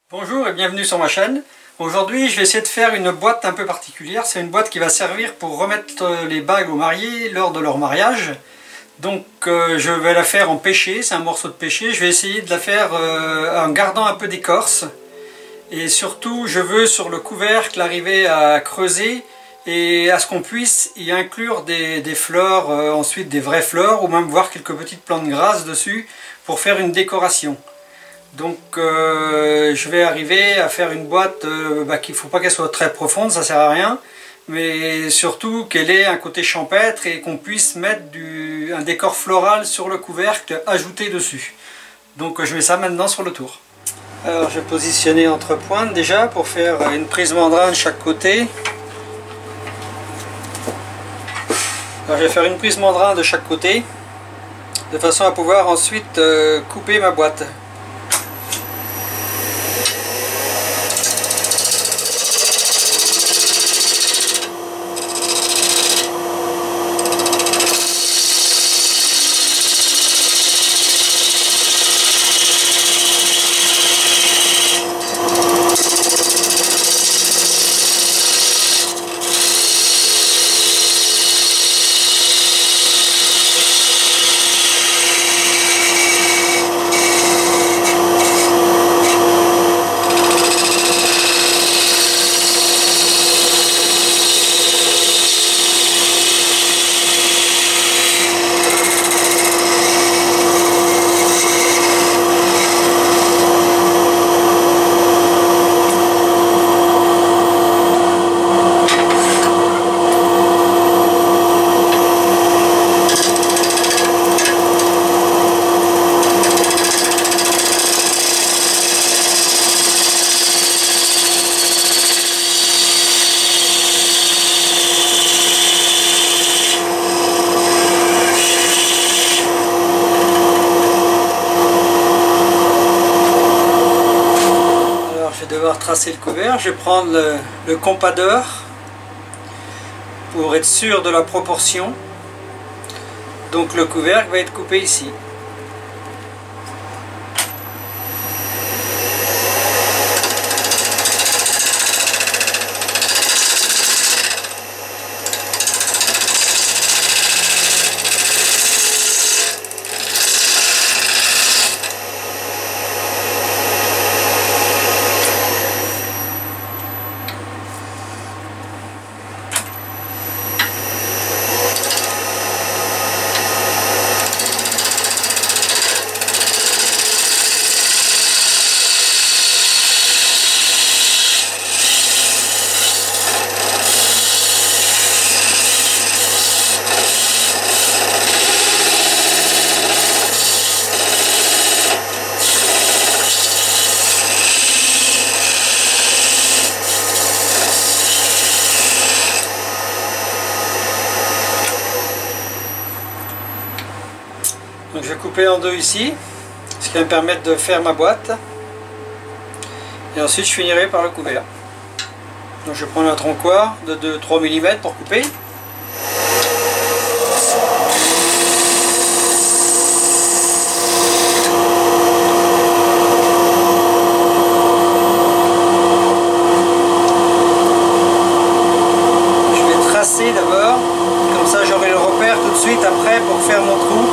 Bonjour et bienvenue sur ma chaîne. Aujourd'hui je vais essayer de faire une boîte un peu particulière. C'est une boîte qui va servir pour remettre les bagues aux mariés lors de leur mariage. Donc je vais la faire en pêcher, c'est un morceau de pêcher. Je vais essayer de la faire en gardant un peu d'écorce. Et surtout je veux sur le couvercle arriver à creuser et à ce qu'on puisse y inclure des fleurs, ensuite des vraies fleurs ou même voir quelques petites plantes grasses dessus pour faire une décoration. Donc je vais arriver à faire une boîte qu'il ne faut pas qu'elle soit très profonde, ça sert à rien, mais surtout qu'elle ait un côté champêtre et qu'on puisse mettre un décor floral sur le couvercle ajouté dessus. Donc je mets ça maintenant sur le tour. Alors je vais positionner entre pointes déjà pour faire une prise mandrin de chaque côté. Alors je vais faire une prise mandrin de chaque côté de façon à pouvoir ensuite couper ma boîte. Devoir tracer le couvercle, je vais prendre le compadeur pour être sûr de la proportion. Donc le couvercle va être coupé ici. Donc je vais couper en deux ici, ce qui va me permettre de faire ma boîte. Et ensuite je finirai par le couvercle. Donc je vais prendre un troncoir de 3 mm pour couper. Je vais tracer d'abord, comme ça j'aurai le repère tout de suite après pour faire mon trou.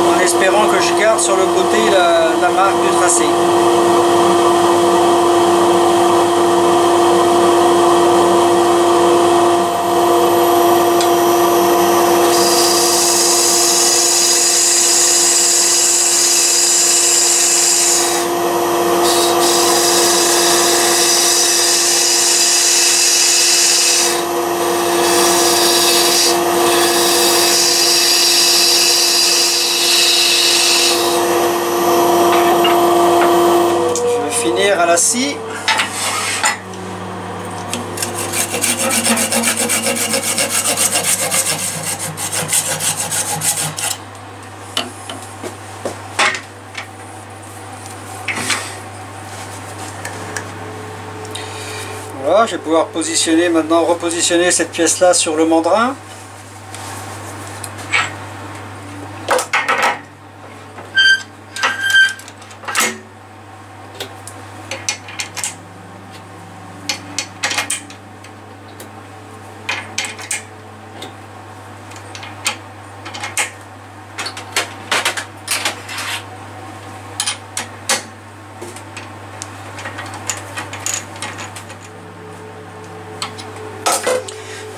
En espérant que je garde sur le côté la marque du tracé. À la scie. Voilà, je vais pouvoir positionner maintenant, repositionner cette pièce là sur le mandrin.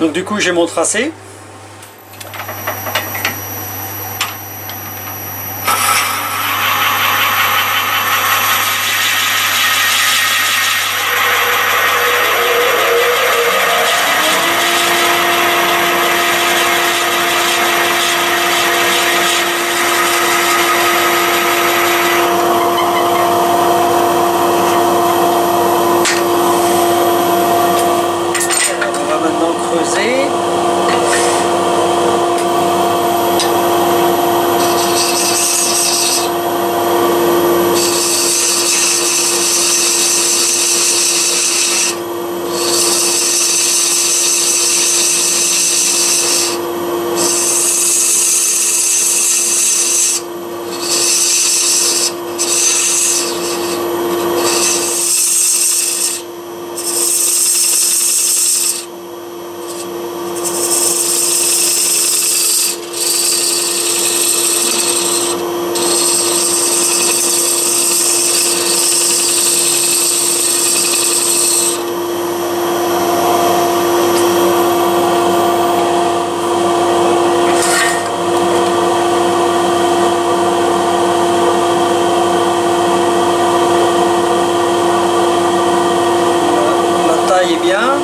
Donc du coup j'ai mon tracé.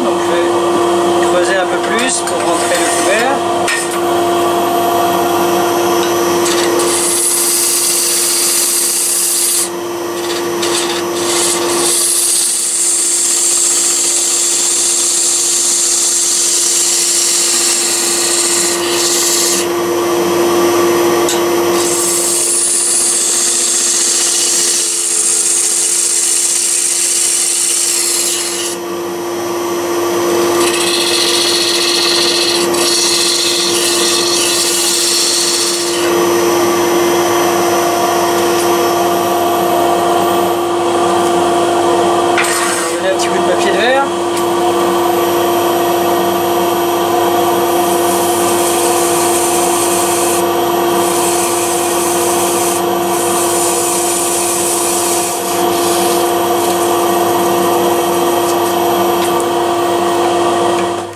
Donc je vais creuser un peu plus pour rentrer le couvert.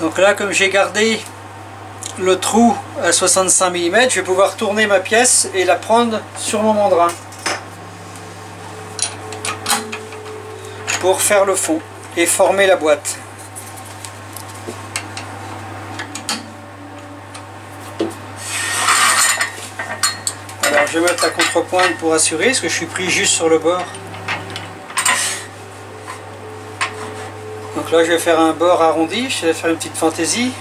Donc là, comme j'ai gardé le trou à 65 mm, je vais pouvoir tourner ma pièce et la prendre sur mon mandrin pour faire le fond et former la boîte. Alors je vais mettre la contrepointe pour assurer, parce que je suis pris juste sur le bord. Donc là je vais faire un bord arrondi, je vais faire une petite fantaisie.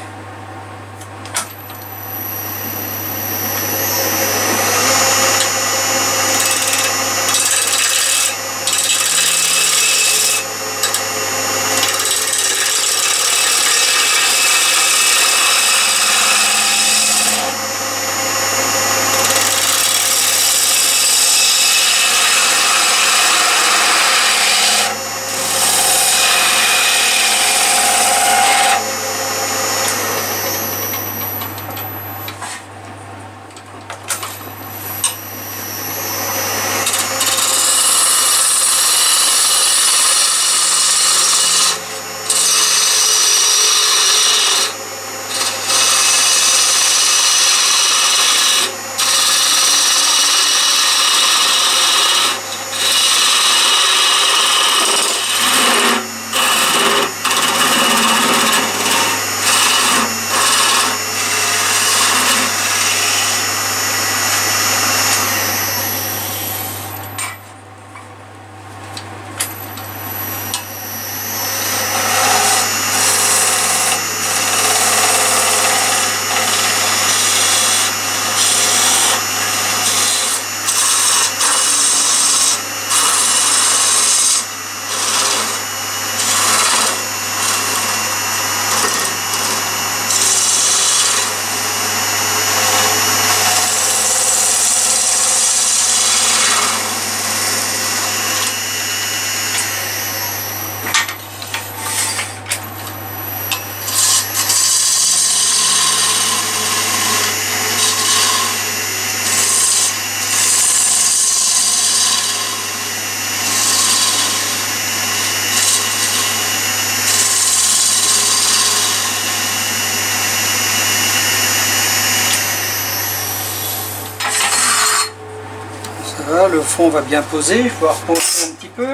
le fond va bien poser. Je vais pouvoir pencher un petit peu.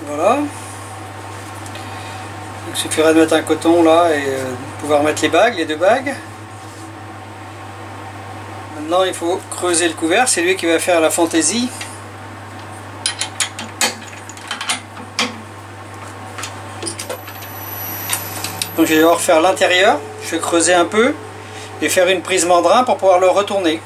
Voilà. Il suffirait de mettre un coton là et pouvoir mettre les bagues, les deux bagues. Maintenant il faut creuser le couvercle, c'est lui qui va faire la fantaisie. Donc je vais devoir faire l'intérieur, je vais creuser un peu et faire une prise mandrin pour pouvoir le retourner.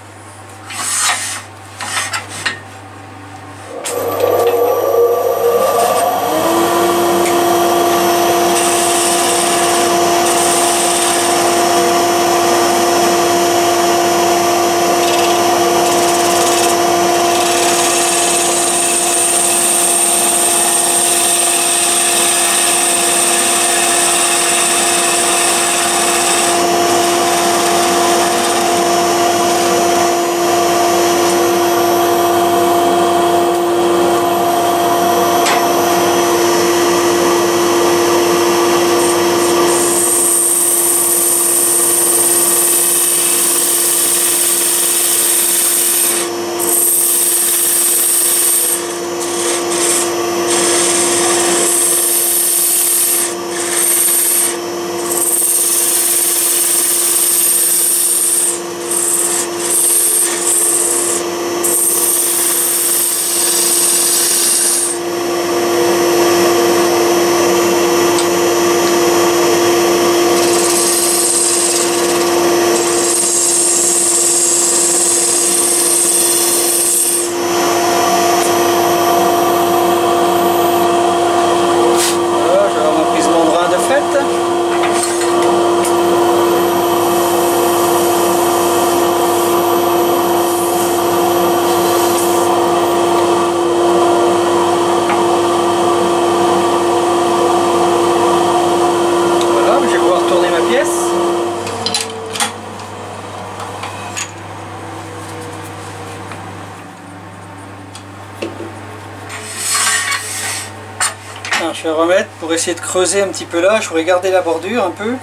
Je vais remettre pour essayer de creuser un petit peu là. Je voudrais garder la bordure un peu.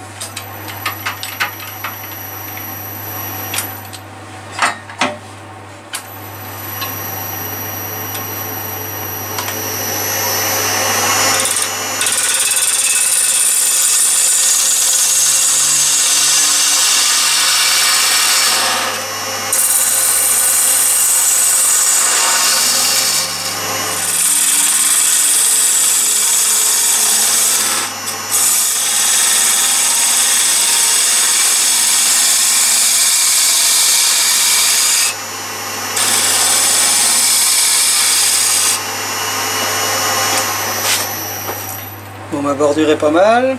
Bon, ma bordure est pas mal.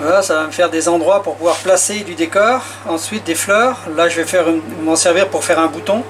Voilà, ça va me faire des endroits pour pouvoir placer du décor. Ensuite des fleurs. Là je vais m'en servir pour faire un bouton.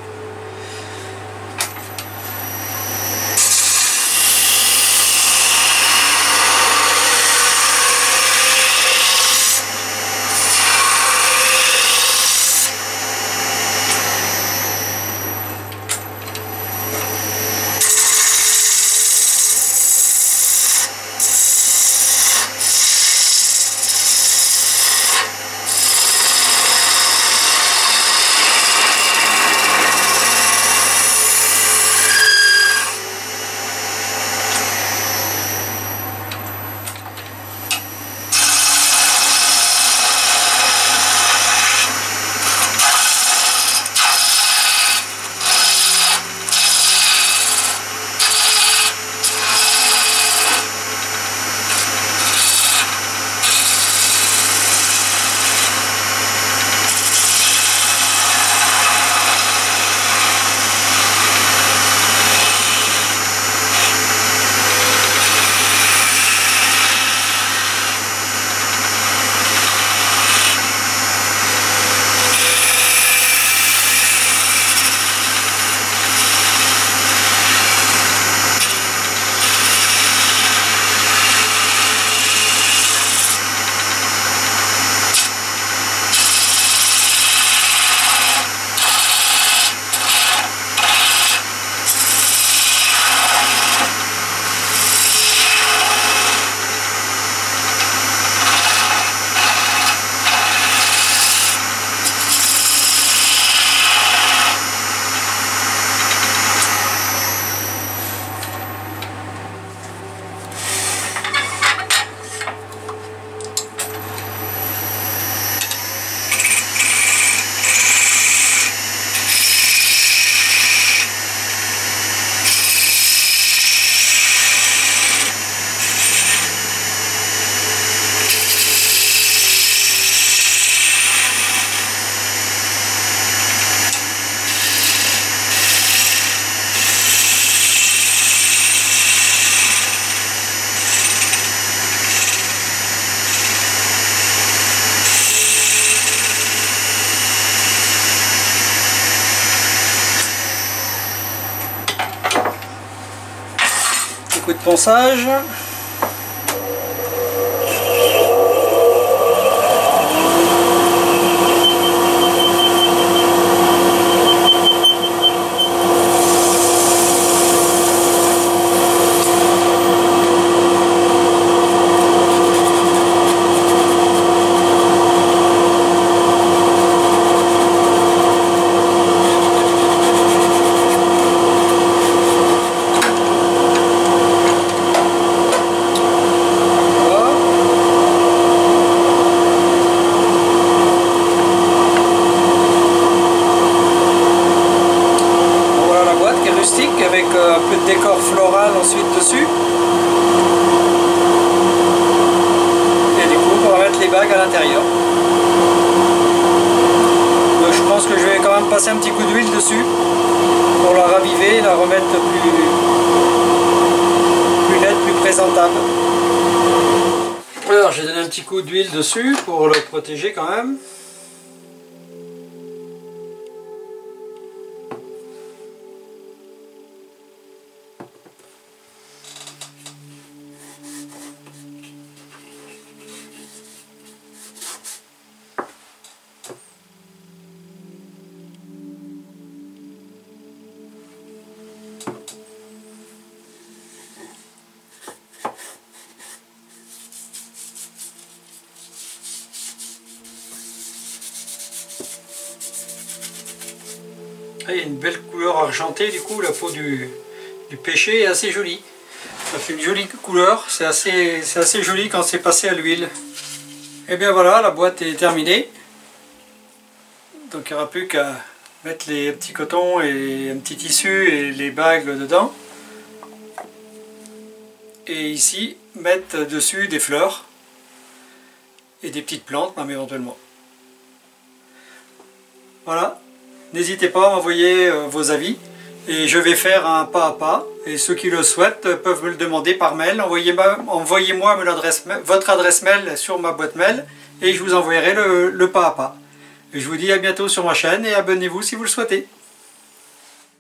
coup de ponçage. Avec un peu de décor floral ensuite dessus. Et du coup, on va mettre les bagues à l'intérieur. Je pense que je vais quand même passer un petit coup d'huile dessus pour la raviver et la remettre plus nette, plus présentable. Alors, j'ai donné un petit coup d'huile dessus pour le protéger quand même. Il y a une belle couleur argentée, du coup la peau du pêcher est assez jolie. Ça fait une jolie couleur, c'est assez joli quand c'est passé à l'huile. Et bien voilà, la boîte est terminée. Donc il n'y aura plus qu'à mettre les petits cotons et un petit tissu et les bagues dedans. Et ici, mettre dessus des fleurs et des petites plantes, même éventuellement. Voilà. N'hésitez pas à m'envoyer vos avis et je vais faire un pas à pas et ceux qui le souhaitent peuvent me le demander par mail. Envoyez-moi votre adresse mail sur ma boîte mail et je vous enverrai le pas à pas. Et je vous dis à bientôt sur ma chaîne et abonnez-vous si vous le souhaitez.